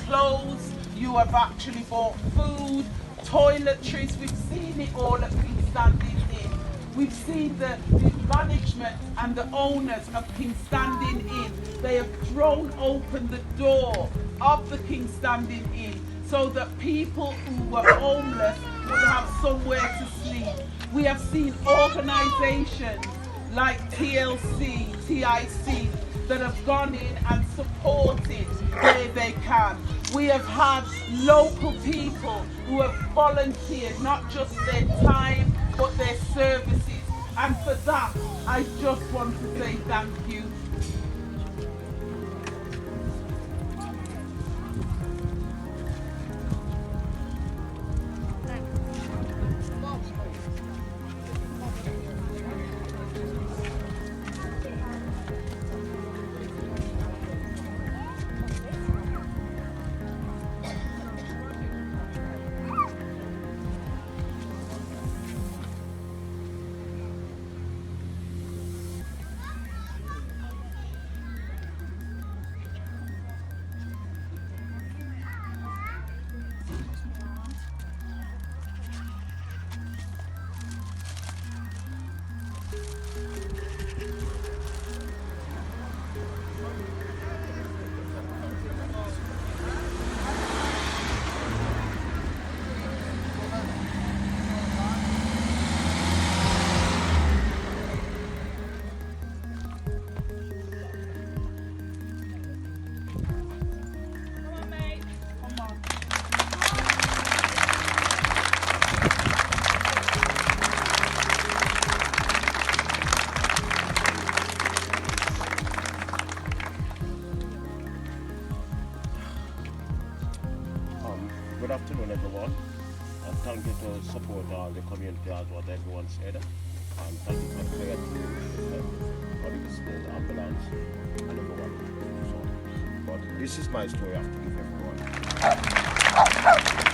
clothes, you have actually bought food, toiletries. We've seen it all at Kingstanding Inn. We've seen the management and the owners of Kingstanding Inn. They have thrown open the door of the Kingstanding Inn so that people who were homeless would have somewhere to sleep. We have seen organisations like TLC, TIC, that have gone in and supported where they can. We have had local people who have volunteered not just their time but their services, and for that I just want to say thank you. Good afternoon, everyone. And thank you to support the community as what everyone said. And thank you for the prayer team, for the listeners, ambulance, and everyone. So, but this is my story I have to give everyone.